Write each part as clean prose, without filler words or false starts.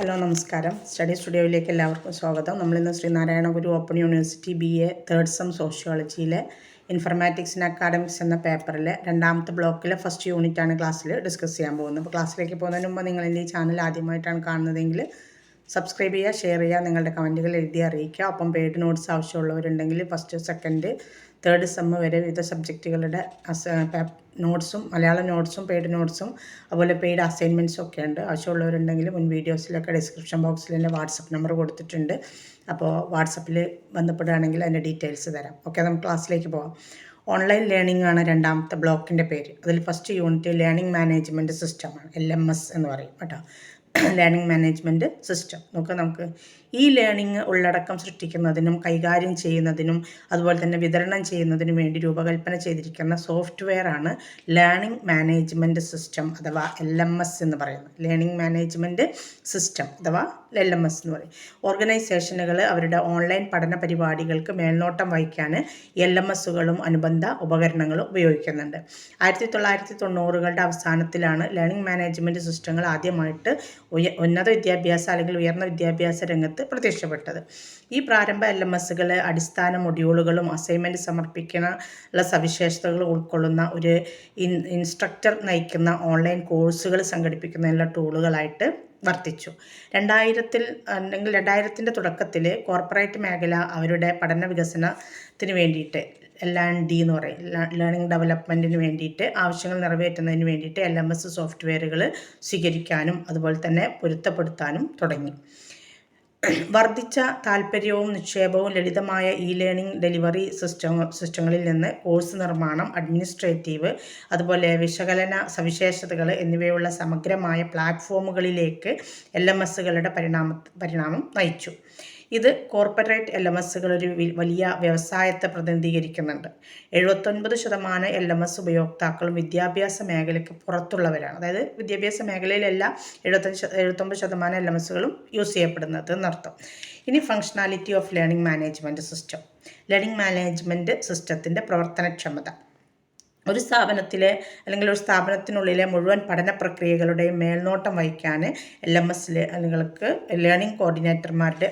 Hello നമസ്കാരം. Study സ്റ്റുഡിയോയിലേക്ക് എല്ലാവർക്കും സ്വാഗതം. നമ്മളിന്ന് Sreenarayana Guru open university BA third sem സോഷ്യോളജിയിലെ ഇൻഫർമാറ്റിക്സ് ആൻഡ് അക്കാഡമിക്സ് എന്ന പേപ്പറിലെ രണ്ടാമത്തെ ബ്ലോക്കിലെ ഫസ്റ്റ് യൂണിറ്റാണ് ക്ലാസ്സിൽ ഡിസ്കസ് ചെയ്യാൻ പോകുന്നത്. അപ്പോൾ ക്ലാസ്സിലേക്ക് പോകുന്നതിന് മുമ്പ് നിങ്ങൾ എൻ്റെ ഈ ചാനൽ ആദ്യമായിട്ടാണ് കാണുന്നതെങ്കിൽ സബ്സ്ക്രൈബ് ചെയ്യുക, ഷെയർ ചെയ്യുക, നിങ്ങളുടെ കമൻറ്റുകൾ എഴുതി അറിയിക്കുക. ഒപ്പം പെയ്ഡ് നോട്ട്സ് ആവശ്യമുള്ളവരുണ്ടെങ്കിൽ ഫസ്റ്റ്, സെക്കൻഡ്, തേർഡ് സെമ്മ് വരെ വിവിധ സബ്ജക്റ്റുകളുടെ നോട്ട്സും മലയാളം നോട്ട്സും പെയ്ഡ് നോട്ട്സും അതുപോലെ പെയ്ഡ് അസൈൻമെൻറ്റ്സും ഒക്കെ ഉണ്ട്. ആവശ്യമുള്ളവരുണ്ടെങ്കിൽ മുൻ വീഡിയോസിലൊക്കെ ഡിസ്ക്രിപ്ഷൻ ബോക്സിൽ എൻ്റെ വാട്സപ്പ് നമ്പർ കൊടുത്തിട്ടുണ്ട്. അപ്പോൾ വാട്സപ്പിൽ ബന്ധപ്പെടുകയാണെങ്കിൽ അതിൻ്റെ ഡീറ്റെയിൽസ് തരാം. ഓക്കെ, നമുക്ക് ക്ലാസ്സിലേക്ക് പോകാം. ഓൺലൈൻ ലേണിംഗ് ആണ് രണ്ടാമത്തെ ബ്ലോക്കിൻ്റെ പേര്. അതിൽ ഫസ്റ്റ് യൂണിറ്റ് ലേണിംഗ് മാനേജ്മെൻറ്റ് സിസ്റ്റമാണ്, LMS എന്ന് പറയും കേട്ടോ. ലേണിംഗ് മാനേജ്മെൻറ്റ് സിസ്റ്റം നോക്കുക. നമുക്ക് ഈ ലേണിംഗ് ഉള്ളടക്കം സൃഷ്ടിക്കുന്നതിനും കൈകാര്യം ചെയ്യുന്നതിനും അതുപോലെ തന്നെ വിതരണം ചെയ്യുന്നതിനും വേണ്ടി രൂപകൽപ്പന ചെയ്തിരിക്കുന്ന സോഫ്റ്റ്വെയറാണ് ലേണിംഗ് മാനേജ്മെൻറ്റ് സിസ്റ്റം അഥവാ LMS എന്ന് പറയുന്നത്. ലേണിംഗ് മാനേജ്മെൻറ്റ് സിസ്റ്റം അഥവാ LMS എന്ന് പറയും. ഓർഗനൈസേഷനുകൾ അവരുടെ ഓൺലൈൻ പഠന പരിപാടികൾക്ക് മേൽനോട്ടം വഹിക്കാൻ LMSകളും അനുബന്ധ ഉപകരണങ്ങളും ഉപയോഗിക്കുന്നുണ്ട്. 1990കളുടെ അവസാനത്തിലാണ് ലേണിംഗ് മാനേജ്മെൻറ്റ് സിസ്റ്റങ്ങൾ ആദ്യമായിട്ട് ഉന്നത വിദ്യാഭ്യാസ അല്ലെങ്കിൽ ഉയർന്ന വിദ്യാഭ്യാസ രംഗത്ത് പ്രത്യക്ഷപ്പെട്ടത്. ഈ പ്രാരംഭ LMSകൾ അടിസ്ഥാന മൊഡ്യൂളുകളും അസൈൻമെൻറ്റ് സമർപ്പിക്കാനുള്ള സവിശേഷതകളും ഉൾക്കൊള്ളുന്ന ഒരു ഇൻസ്ട്രക്ടർ നയിക്കുന്ന ഓൺലൈൻ കോഴ്സുകൾ സംഘടിപ്പിക്കുന്നതിനുള്ള ടൂളുകളായിട്ട് വർത്തിച്ചു. 2000ത്തിൻ്റെ തുടക്കത്തിൽ കോർപ്പറേറ്റ് മേഖല അവരുടെ പഠന വികസനത്തിന് വേണ്ടിയിട്ട് L&D എന്ന് പറയും, ലേണിംഗ് ഡെവലപ്മെൻറ്റിന് വേണ്ടിയിട്ട് ആവശ്യങ്ങൾ നിറവേറ്റുന്നതിന് വേണ്ടിയിട്ട് LMS സോഫ്റ്റ്വെയറുകൾ സ്വീകരിക്കാനും അതുപോലെ തന്നെ പൊരുത്തപ്പെടുത്താനും തുടങ്ങി. വർദ്ധിച്ച താൽപ്പര്യവും നിക്ഷേപവും ലളിതമായ ലേണിംഗ് ഡെലിവറി സിസ്റ്റങ്ങളിൽ നിന്ന് കോഴ്സ് നിർമ്മാണം, അഡ്മിനിസ്ട്രേറ്റീവ് അതുപോലെ വിശകലന സവിശേഷതകൾ എന്നിവയുള്ള സമഗ്രമായ പ്ലാറ്റ്ഫോമുകളിലേക്ക് LMSകളുടെ പരിണാമം നയിച്ചു. ഇത് കോർപ്പറേറ്റ് LMSകൾ ഒരു വലിയ വ്യവസായത്തെ പ്രതിനിധീകരിക്കുന്നുണ്ട്. 79% LMS ഉപയോക്താക്കളും വിദ്യാഭ്യാസ മേഖലയ്ക്ക് പുറത്തുള്ളവരാണ്. അതായത് വിദ്യാഭ്യാസ മേഖലയിലല്ല 79% LMSകളും യൂസ് ചെയ്യപ്പെടുന്നത് എന്നർത്ഥം. ഇനി functionality of learning management system. Learning management സിസ്റ്റത്തിൻ്റെ പ്രവർത്തനക്ഷമത. ഒരു സ്ഥാപനത്തിലെ അല്ലെങ്കിൽ ഒരു സ്ഥാപനത്തിനുള്ളിലെ മുഴുവൻ പഠന പ്രക്രിയകളുടെയും മേൽനോട്ടം വഹിക്കാൻ LMSകൾക്ക് ലേണിംഗ് കോർഡിനേറ്റർമാരുടെ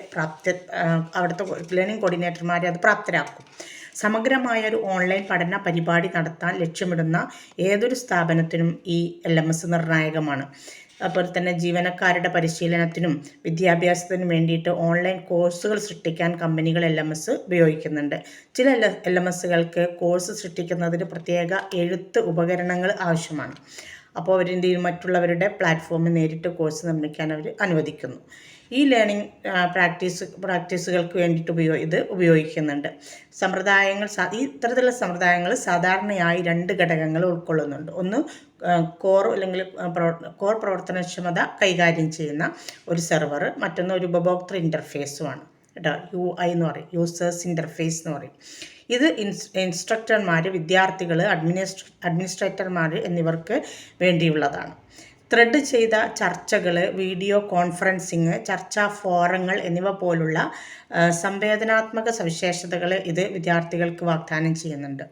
അവിടുത്തെ ലേണിംഗ് കോർഡിനേറ്റർമാരെ അത് പ്രാപ്തരാക്കും. സമഗ്രമായ ഒരു ഓൺലൈൻ പഠന പരിപാടി നടത്താൻ ലക്ഷ്യമിടുന്ന ഏതൊരു സ്ഥാപനത്തിനും ഈ LMS നിർണായകമാണ്. അതുപോലെ തന്നെ ജീവനക്കാരുടെ പരിശീലനത്തിനും വിദ്യാഭ്യാസത്തിനും വേണ്ടിയിട്ട് ഓൺലൈൻ കോഴ്സുകൾ സൃഷ്ടിക്കാൻ കമ്പനികൾ LMS ഉപയോഗിക്കുന്നുണ്ട്. ചില LMSകൾക്ക് കോഴ്സ് സൃഷ്ടിക്കുന്നതിന് പ്രത്യേക എഴുത്ത് ഉപകരണങ്ങൾ ആവശ്യമാണ്. അപ്പോൾ അവരെന്ത് ചെയ്യും, മറ്റുള്ളവരുടെ പ്ലാറ്റ്ഫോമിൽ നേരിട്ട് കോഴ്സ് നിർമ്മിക്കാൻ അവർ അനുവദിക്കുന്നു. ഈ ലേണിംഗ് പ്രാക്ടീസുകൾക്ക് വേണ്ടിയിട്ട് ഇത് ഉപയോഗിക്കുന്നുണ്ട്. ഇത്തരത്തിലുള്ള സമ്പ്രദായങ്ങൾ സാധാരണയായി 2 ഘടകങ്ങൾ ഉൾക്കൊള്ളുന്നുണ്ട്. ഒന്ന് കോർ പ്രവർത്തനക്ഷമത കൈകാര്യം ചെയ്യുന്ന ഒരു സെർവർ, മറ്റൊന്ന് ഒരു ഉപഭോക്തൃ ഇൻ്റർഫേസുമാണ് കേട്ടോ. UI എന്ന് പറയും, യൂസേഴ്സ് ഇൻ്റർഫേസ് എന്ന് പറയും. ഇത് ഇൻസ്ട്രക്ടർമാർ, വിദ്യാർത്ഥികൾ, അഡ്മിനിസ്ട്രേറ്റർമാർ എന്നിവർക്ക് വേണ്ടിയുള്ളതാണ്. ത്രെഡ് ചെയ്ത ചർച്ചകൾ, വീഡിയോ കോൺഫറൻസിങ്, ചർച്ചാ ഫോറങ്ങൾ എന്നിവ പോലുള്ള സംവേദനാത്മക സവിശേഷതകൾ ഇത് വിദ്യാർത്ഥികൾക്ക് വാഗ്ദാനം ചെയ്യുന്നുണ്ട്.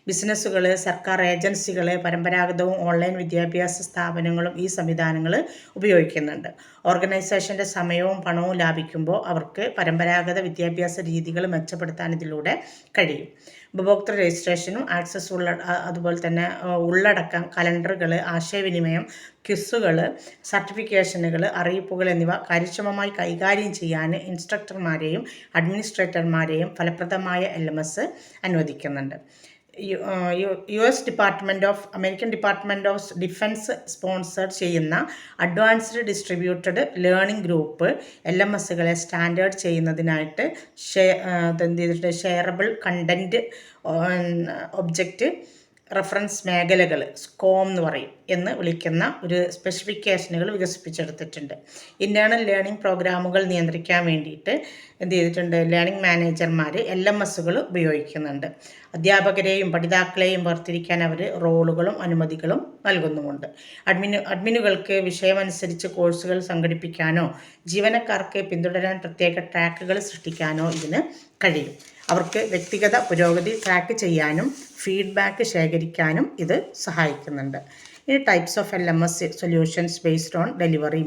ബിസിനസ്സുകൾ, സർക്കാർ ഏജൻസികൾ, പരമ്പരാഗതവും ഓൺലൈൻ വിദ്യാഭ്യാസ സ്ഥാപനങ്ങളും ഈ സംവിധാനങ്ങൾ ഉപയോഗിക്കുന്നുണ്ട്. ഓർഗനൈസേഷൻ്റെ സമയവും പണവും ലാഭിക്കുമ്പോൾ അവർക്ക് പരമ്പരാഗത വിദ്യാഭ്യാസ രീതികൾ മെച്ചപ്പെടുത്താൻ ഇതിലൂടെ കഴിയും. ഉപഭോക്തൃ രജിസ്ട്രേഷനും അതുപോലെ തന്നെ ഉള്ളടക്കം, കലണ്ടറുകൾ, ആശയവിനിമയം, ക്വിസുകൾ, സർട്ടിഫിക്കേഷനുകൾ, അറിയിപ്പുകൾ എന്നിവ കാര്യക്ഷമമായി കൈകാര്യം ചെയ്യാൻ ഇൻസ്ട്രക്ടർമാരെയും അഡ്മിനിസ്ട്രേറ്റർമാരെയും ഫലപ്രദമായ LMS അനുവദിക്കുന്നുണ്ട്. American department of defence sponsor ചെയ്യുന്ന അഡ്വാൻസ്ഡ് ഡിസ്ട്രിബ്യൂട്ടഡ് ലേണിംഗ് ഗ്രൂപ്പ് LMSകളെ സ്റ്റാൻഡേർഡ് ചെയ്യുന്നതിനായിട്ട് ഷെയറബിൾ കണ്ടൻറ്റ് ഒബ്ജക്റ്റ് റഫറൻസ് മേഖലകൾ SCOM എന്ന് പറയും എന്ന് വിളിക്കുന്ന ഒരു സ്പെസിഫിക്കേഷനുകൾ വികസിപ്പിച്ചെടുത്തിട്ടുണ്ട്. ഇൻറ്റേർണൽ ലേണിംഗ് പ്രോഗ്രാമുകൾ നിയന്ത്രിക്കാൻ വേണ്ടിയിട്ട് എന്ത് ചെയ്തിട്ടുണ്ട്, ലേണിംഗ് മാനേജർമാർ LMSകൾ ഉപയോഗിക്കുന്നുണ്ട്. അധ്യാപകരെയും പഠിതാക്കളെയും വേർതിരിക്കാൻ അവർ റോളുകളും അനുമതികളും നൽകുന്നുമുണ്ട്. അഡ്മിനുകൾക്ക് വിഷയമനുസരിച്ച് കോഴ്സുകൾ സംഘടിപ്പിക്കാനോ ജീവനക്കാർക്ക് പിന്തുടരാൻ പ്രത്യേക ട്രാക്കുകൾ സൃഷ്ടിക്കാനോ ഇതിന് കഴിയും. അവർക്ക് വ്യക്തിഗത പുരോഗതി ട്രാക്ക് ചെയ്യാനും ഫീഡ്ബാക്ക് ശേഖരിക്കാനും ഇത് സഹായിക്കുന്നുണ്ട്. ഇനി types of LMS solutions based on delivery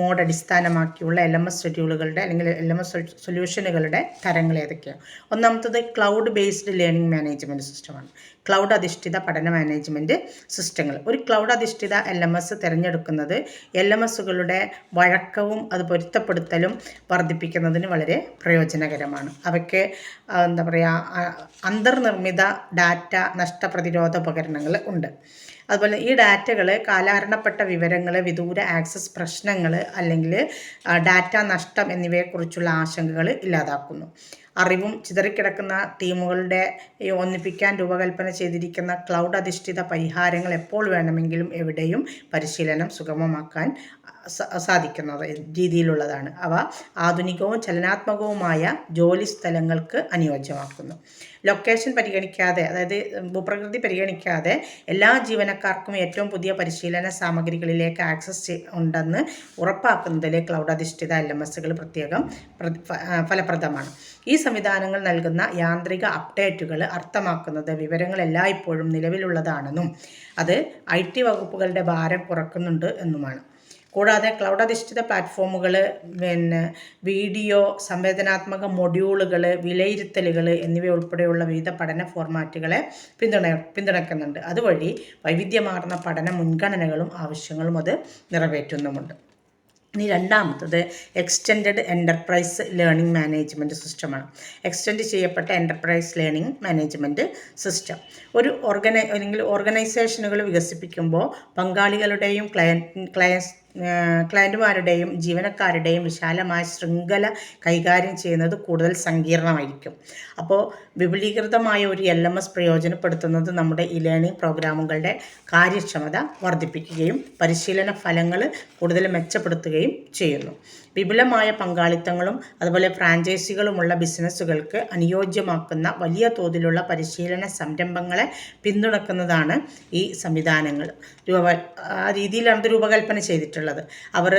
mode അടിസ്ഥാനമാക്കിയുള്ള LMS ഷെഡ്യൂളുകളുടെ അല്ലെങ്കിൽ LMS സൊല്യൂഷനുകളുടെ തരങ്ങൾ ഏതൊക്കെയാണ്? ഒന്നാമത്തത് ക്ലൗഡ് ബേസ്ഡ് ലേണിംഗ് മാനേജ്മെൻറ്റ് സിസ്റ്റമാണ്. ക്ലൗഡ് അധിഷ്ഠിത പഠന മാനേജ്മെൻറ്റ് സിസ്റ്റങ്ങൾ. ഒരു ക്ലൗഡ് അധിഷ്ഠിത LMS തിരഞ്ഞെടുക്കുന്നത് LMSകളുടെ വഴക്കവും അത് പൊരുത്തപ്പെടുത്തലും വർദ്ധിപ്പിക്കുന്നതിന് വളരെ പ്രയോജനകരമാണ്. അവയ്ക്ക് എന്താ പറയുക, അന്തർനിർമ്മിത ഡാറ്റ നഷ്ടപ്രതിരോധ ഉപകരണങ്ങൾ ഉണ്ട്. അതുപോലെ ഈ ഡാറ്റകൾ കാലഹരണപ്പെട്ട വിവരങ്ങൾ, വിദൂര ആക്സസ് പ്രശ്നങ്ങൾ അല്ലെങ്കിൽ ഡാറ്റ നഷ്ടം എന്നിവയെക്കുറിച്ചുള്ള ആശങ്കകൾ ഇല്ലാതാക്കുന്നു. അറിവും ചിതറിക്കിടക്കുന്ന ടീമുകളുടെ ഒന്നിപ്പിക്കാൻ രൂപകൽപ്പന ചെയ്തിരിക്കുന്ന ക്ലൗഡ് അധിഷ്ഠിത പരിഹാരങ്ങൾ എപ്പോൾ വേണമെങ്കിലും എവിടെയും പരിശീലനം സുഗമമാക്കാൻ സാധിക്കുന്ന രീതിയിലുള്ളതാണ്. അവ ആധുനികവും ചലനാത്മകവുമായ ജോലി സ്ഥലങ്ങൾക്ക് അനുയോജ്യമാക്കുന്നു. ലൊക്കേഷൻ പരിഗണിക്കാതെ, അതായത് ഭൂപ്രകൃതി പരിഗണിക്കാതെ എല്ലാ ജീവനക്കാർക്കും ഏറ്റവും പുതിയ പരിശീലന സാമഗ്രികളിലേക്ക് ആക്സസ് ഉണ്ടെന്ന് ഉറപ്പാക്കുന്നതിൽ ക്ലൗഡ് അധിഷ്ഠിത LMSകൾ പ്രത്യേകം ഫലപ്രദമാണ്. ഈ സംവിധാനങ്ങൾ നൽകുന്ന യാന്ത്രിക അപ്ഡേറ്റുകൾ അർത്ഥമാക്കുന്നത് വിവരങ്ങൾ എല്ലായ്പ്പോഴും നിലവിലുള്ളതാണെന്നും അത് IT വകുപ്പുകളുടെ ഭാരം കുറക്കുന്നുണ്ട് എന്നുമാണ്. കൂടാതെ ക്ലൗഡ് അധിഷ്ഠിത പ്ലാറ്റ്ഫോമുകൾ വീഡിയോ, സംവേദനാത്മക മൊഡ്യൂളുകൾ, വിലയിരുത്തലുകൾ എന്നിവ ഉൾപ്പെടെയുള്ള വിവിധ പഠന ഫോർമാറ്റുകളെ പിന്തുണയ്ക്കുന്നുണ്ട്. അതുവഴി വൈവിധ്യമാർന്ന പഠന മുൻഗണനകളും ആവശ്യങ്ങളും അത് നിറവേറ്റുന്നുമുണ്ട്. ഇനി രണ്ടാമത്തത് എക്സ്റ്റെൻഡഡ് എൻ്റർപ്രൈസ് ലേണിംഗ് മാനേജ്മെൻറ്റ് സിസ്റ്റമാണ്. എക്സ്റ്റെൻഡ് ചെയ്യപ്പെട്ട എൻ്റർപ്രൈസ് ലേണിംഗ് മാനേജ്മെൻറ്റ് സിസ്റ്റം ഒരു ഓർഗനൈസേഷനുകൾ വികസിപ്പിക്കുമ്പോൾ പങ്കാളികളുടെയും ക്ലയൻറ്റുമാരുടെയും ജീവനക്കാരുടെയും വിശാലമായ ശൃംഖല കൈകാര്യം ചെയ്യുന്നത് കൂടുതൽ സങ്കീർണമായിരിക്കും. അപ്പോൾ വിപുലീകൃതമായ ഒരു LMS പ്രയോജനപ്പെടുത്തുന്നത് നമ്മുടെ ലേണിംഗ് പ്രോഗ്രാമുകളുടെ കാര്യക്ഷമത വർദ്ധിപ്പിക്കുകയും പരിശീലന ഫലങ്ങൾ കൂടുതൽ മെച്ചപ്പെടുത്തുകയും ചെയ്യുന്നു. വിപുലമായ പങ്കാളിത്തങ്ങളും അതുപോലെ ഫ്രാഞ്ചൈസികളുമുള്ള ബിസിനസ്സുകൾക്ക് അനുയോജ്യമാക്കുന്ന വലിയ തോതിലുള്ള പരിശീലന സംരംഭങ്ങളെ പിന്തുണക്കുന്നതാണ് ഈ സംവിധാനങ്ങൾ. ആ രീതിയിലാണ് ഇത് രൂപകൽപ്പന ചെയ്തിട്ടുള്ളത്. അവർ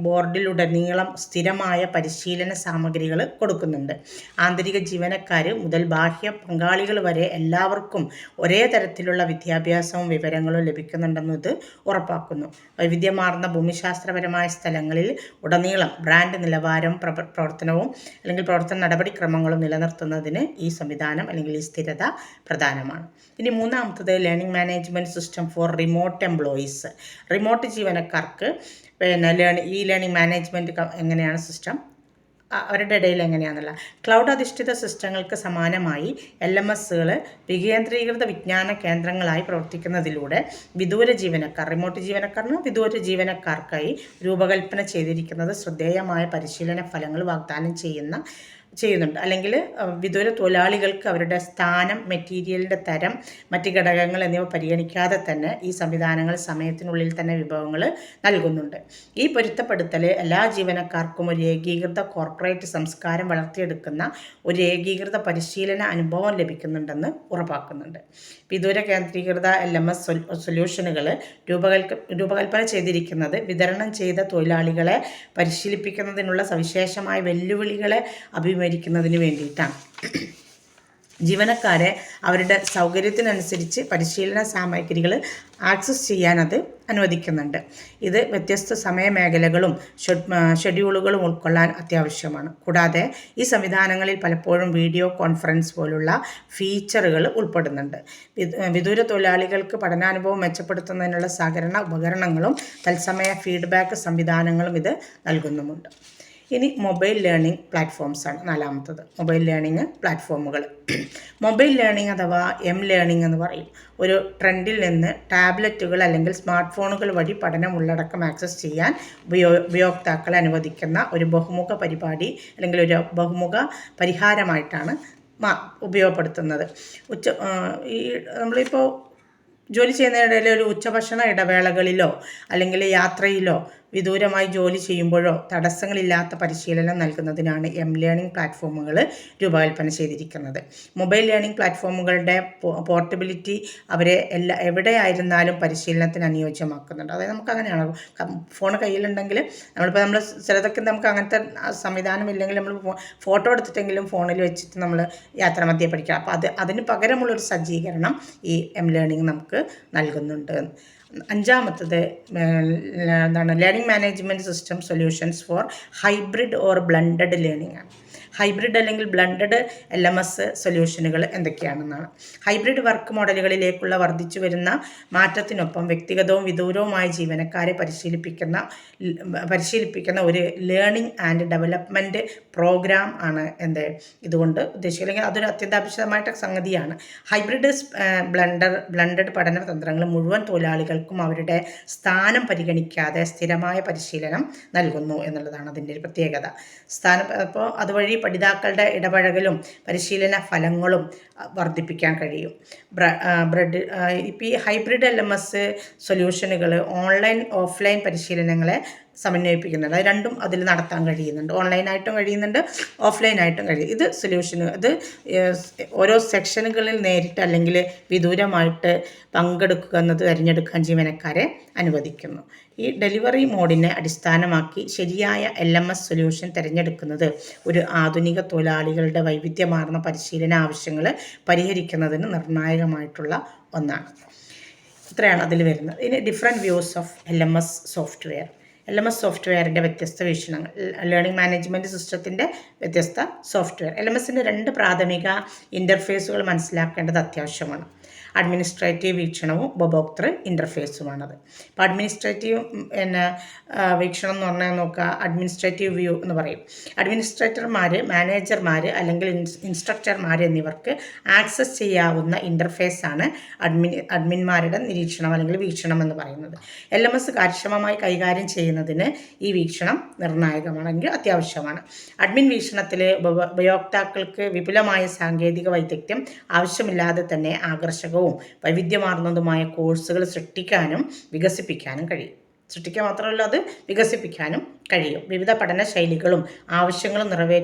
ബോർഡിലുടനീളം സ്ഥിരമായ പരിശീലന സാമഗ്രികൾ കൊടുക്കുന്നുണ്ട്. ആന്തരിക ജീവനക്കാർ മുതൽ ബാഹ്യ പങ്കാളികൾ വരെ എല്ലാവർക്കും ഒരേ തരത്തിലുള്ള വിദ്യാഭ്യാസവും വിവരങ്ങളും ലഭിക്കുന്നുണ്ടെന്ന് ഇത് ഉറപ്പാക്കുന്നു. വൈവിധ്യമാർന്ന ഭൂമിശാസ്ത്രപരമായ സ്ഥലങ്ങളിൽ ഉടനീളം ബ്രാൻഡ് നിലവാരവും പ്രവർത്തനവും അല്ലെങ്കിൽ പ്രവർത്തന നടപടിക്രമങ്ങളും നിലനിർത്തുന്നതിന് ഈ സംവിധാനം അല്ലെങ്കിൽ ഈ സ്ഥിരത പ്രധാനമാണ്. ഇനി മൂന്നാമത്തത് learning management system for remote employees. Remote ജീവനക്കാർക്ക് ഈ ലേണിംഗ് മാനേജ്മെൻറ്റ് എങ്ങനെയാണ് സിസ്റ്റം അവരുടെ ഇടയിൽ എങ്ങനെയാണെന്നുള്ള ക്ലൗഡ് അധിഷ്ഠിത സിസ്റ്റങ്ങൾക്ക് സമാനമായി LMSകൾ വികേന്ദ്രീകൃത വിജ്ഞാന കേന്ദ്രങ്ങളായി പ്രവർത്തിക്കുന്നതിലൂടെ റിമോട്ട് വിദൂര ജീവനക്കാർക്കായി രൂപകൽപ്പന ചെയ്തിരിക്കുന്നത് ശ്രദ്ധേയമായ പരിശീലന ഫലങ്ങൾ വാഗ്ദാനം ചെയ്യുന്നുണ്ട്. അല്ലെങ്കിൽ വിദൂര തൊഴിലാളികൾക്ക് അവരുടെ സ്ഥാനം, മെറ്റീരിയലിൻ്റെ തരം, മറ്റ് ഘടകങ്ങൾ എന്നിവ പരിഗണിക്കാതെ തന്നെ ഈ സംവിധാനങ്ങൾ സമയത്തിനുള്ളിൽ തന്നെ വിഭവങ്ങൾ നൽകുന്നുണ്ട്. ഈ പൊരുത്തപ്പെടുത്തൽ എല്ലാ ജീവനക്കാർക്കും ഒരു ഏകീകൃത കോർപ്പറേറ്റ് സംസ്കാരം വളർത്തിയെടുക്കുന്ന ഒരു ഏകീകൃത പരിശീലന അനുഭവം ലഭിക്കുന്നുണ്ടെന്ന് ഉറപ്പാക്കുന്നുണ്ട്. വിദൂര കേന്ദ്രീകൃത LMS സൊല്യൂഷനുകൾ രൂപകൽപ്പന ചെയ്തിരിക്കുന്നത് വിതരണം ചെയ്ത തൊഴിലാളികളെ പരിശീലിപ്പിക്കുന്നതിനുള്ള സവിശേഷമായ വെല്ലുവിളികളെ അഭിമുഖീകരിക്കുന്നതിന് വേണ്ടിയിട്ടാണ്. ജീവനക്കാരെ അവരുടെ സൗകര്യത്തിനനുസരിച്ച് പരിശീലന സാമഗ്രികൾ ആക്സസ് ചെയ്യാൻ അത് അനുവദിക്കുന്നുണ്ട്. ഇത് വ്യത്യസ്ത സമയമേഖലകളും ഷെഡ്യൂളുകളും ഉൾക്കൊള്ളാൻ അത്യാവശ്യമാണ്. കൂടാതെ ഈ സംവിധാനങ്ങളിൽ പലപ്പോഴും വീഡിയോ കോൺഫറൻസ് പോലുള്ള ഫീച്ചറുകൾ ഉൾപ്പെടുന്നുണ്ട്. വിദൂര തൊഴിലാളികൾക്ക് പഠനാനുഭവം മെച്ചപ്പെടുത്തുന്നതിനുള്ള സഹകരണ ഉപകരണങ്ങളും തത്സമയ ഫീഡ്ബാക്ക് സംവിധാനങ്ങളും ഇത് നൽകുന്നുമുണ്ട്. ഇനി മൊബൈൽ ലേണിംഗ് പ്ലാറ്റ്ഫോംസാണ് നാലാമത്തത്. മൊബൈൽ ലേണിംഗ് പ്ലാറ്റ്ഫോമുകൾ. മൊബൈൽ ലേണിംഗ് അഥവാ ലേണിംഗ് എന്ന് പറയും. ഒരു ട്രെൻഡിൽ നിന്ന് ടാബ്ലറ്റുകൾ അല്ലെങ്കിൽ സ്മാർട്ട് ഫോണുകൾ വഴി പഠനം ഉള്ളടക്കം ആക്സസ് ചെയ്യാൻ ഉപയോക്താക്കളെ അനുവദിക്കുന്ന ഒരു ബഹുമുഖ പരിപാടി അല്ലെങ്കിൽ ഒരു ബഹുമുഖ പരിഹാരമായിട്ടാണ് ഉപയോഗപ്പെടുത്തുന്നത്. നമ്മളിപ്പോൾ ജോലി ചെയ്യുന്നതിനിടയിൽ ഒരു ഉച്ചഭക്ഷണ ഇടവേളകളിലോ അല്ലെങ്കിൽ യാത്രയിലോ വിദൂരമായി ജോലി ചെയ്യുമ്പോഴോ തടസ്സങ്ങളില്ലാത്ത പരിശീലനം നൽകുന്നതിനാണ് ലേണിംഗ് പ്ലാറ്റ്ഫോമുകൾ രൂപകൽപ്പന ചെയ്തിരിക്കുന്നത്. മൊബൈൽ ലേണിംഗ് പ്ലാറ്റ്ഫോമുകളുടെ പോർട്ടബിലിറ്റി അവരെ എവിടെയായിരുന്നാലും പരിശീലനത്തിന് അനുയോജ്യമാക്കുന്നുണ്ട്. അതായത് നമുക്ക് അങ്ങനെയാണ്, ഫോൺ കയ്യിലുണ്ടെങ്കിൽ നമ്മൾ ചിലതൊക്കെ നമുക്ക് അങ്ങനത്തെ സംവിധാനമില്ലെങ്കിൽ നമ്മൾ ഫോട്ടോ എടുത്തിട്ടെങ്കിലും ഫോണിൽ വെച്ചിട്ട് നമ്മൾ യാത്രാമധ്യേ പഠിക്കാം. അപ്പോൾ അതിന് പകരമുള്ളൊരു സജ്ജീകരണം ഈ ലേണിംഗ് നമുക്ക് നൽകുന്നുണ്ട്. അഞ്ചാമത്തത് learning management system solutions for hybrid or blended learning ആണ്. ഹൈബ്രിഡ് അല്ലെങ്കിൽ ബ്ലണ്ടഡ് LMS സൊല്യൂഷനുകൾ എന്തൊക്കെയാണെന്നാണ്. ഹൈബ്രിഡ് വർക്ക് മോഡലുകളിലേക്കുള്ള വർദ്ധിച്ചു വരുന്ന മാറ്റത്തിനൊപ്പം വ്യക്തിഗതവും വിദൂരവുമായ ജീവനക്കാരെ പരിശീലിപ്പിക്കുന്ന ഒരു ലേണിംഗ് ആൻഡ് ഡെവലപ്മെൻറ്റ് പ്രോഗ്രാം ആണ് ഇതുകൊണ്ട് ഉദ്ദേശിക്കുക, അല്ലെങ്കിൽ അതൊരു അത്യന്താപേക്ഷിതമായിട്ട് സംഗതിയാണ്. ഹൈബ്രിഡ് ബ്ലണ്ടഡ് പഠന തന്ത്രങ്ങൾ മുഴുവൻ തൊഴിലാളികൾക്കും അവരുടെ സ്ഥാനം പരിഗണിക്കാതെ സ്ഥിരമായ പരിശീലനം നൽകുന്നു എന്നുള്ളതാണ് അതിൻ്റെ ഒരു പ്രത്യേകത. അപ്പോൾ അതുവഴി പഠിതാക്കളുടെ ഇടപഴകലും പരിശീലന ഫലങ്ങളും വർദ്ധിപ്പിക്കാൻ കഴിയും. ഇപ്പോൾ ഈ ഹൈബ്രിഡ് LMS സൊല്യൂഷനുകൾ ഓൺലൈൻ ഓഫ്ലൈൻ പരിശീലനങ്ങളെ സമന്വയിപ്പിക്കുന്നുണ്ട്. അത് രണ്ടും അതിൽ നടത്താൻ കഴിയുന്നുണ്ട്. ഓൺലൈനായിട്ടും കഴിയുന്നുണ്ട്, ഓഫ്ലൈനായിട്ടും കഴിയും. ഇത് ഓരോ സെക്ഷനുകളിൽ നേരിട്ട് അല്ലെങ്കിൽ വിദൂരമായിട്ട് പങ്കെടുക്കുക എന്നത് തിരഞ്ഞെടുക്കാൻ ജീവനക്കാരെ അനുവദിക്കുന്നു. ഈ ഡെലിവറി മോഡിനെ അടിസ്ഥാനമാക്കി ശരിയായ LMS സൊല്യൂഷൻ തിരഞ്ഞെടുക്കുന്നത് ഒരു ആധുനിക തൊഴിലാളികളുടെ വൈവിധ്യമാർന്ന പരിശീലന ആവശ്യങ്ങൾ പരിഹരിക്കുന്നതിന് നിർണായകമായിട്ടുള്ള ഒന്നാണ്. ഇത്രയാണ് അതിൽ വരുന്നത്. ഇനി different views of LMS software. LMS സോഫ്റ്റ്വെയറിൻ്റെ വ്യത്യസ്ത വീക്ഷണങ്ങൾ. ലേണിംഗ് മാനേജ്മെൻറ്റ് സിസ്റ്റത്തിൻ്റെ വ്യത്യസ്ത സോഫ്റ്റ്വെയർ. LMSൻ്റെ 2 പ്രാഥമിക ഇൻ്റർഫേസുകൾ മനസ്സിലാക്കേണ്ടത് അത്യാവശ്യമാണ്. അഡ്മിനിസ്ട്രേറ്റീവ് വീക്ഷണവും ഉപഭോക്തൃ ഇൻ്റർഫേസുമാണത്. ഇപ്പോൾ അഡ്മിനിസ്ട്രേറ്റീവ് വീക്ഷണം എന്ന് പറഞ്ഞാൽ നോക്കുക, അഡ്മിനിസ്ട്രേറ്റീവ് വ്യൂ എന്ന് പറയും. അഡ്മിനിസ്ട്രേറ്റർമാർ, മാനേജർമാർ അല്ലെങ്കിൽ ഇൻസ്ട്രക്ടർമാർ എന്നിവർക്ക് ആക്സസ് ചെയ്യാവുന്ന ഇൻ്റർഫേസാണ് അഡ്മിന്മാരുടെ നിരീക്ഷണം അല്ലെങ്കിൽ വീക്ഷണം എന്ന് പറയുന്നത്. LMS കാര്യക്ഷമമായി കൈകാര്യം ചെയ്യുന്നതിന് ഈ വീക്ഷണം നിർണായകമാണെങ്കിൽ അത്യാവശ്യമാണ്. അഡ്മിൻ വീക്ഷണത്തിൽ ഉപയോക്താക്കൾക്ക് വിപുലമായ സാങ്കേതിക വൈദഗ്ധ്യം ആവശ്യമില്ലാതെ തന്നെ ആകർഷകവും വൈവിധ്യമാർന്നതുമായ കോഴ്സുകൾ സൃഷ്ടിക്കാനും വികസിപ്പിക്കാനും കഴിയും. സൃഷ്ടിക്കുക മാത്രമല്ല, അത് വികസിപ്പിക്കാനും കഴിയും. വിവിധ പഠന ശൈലികളും ആവശ്യങ്ങളും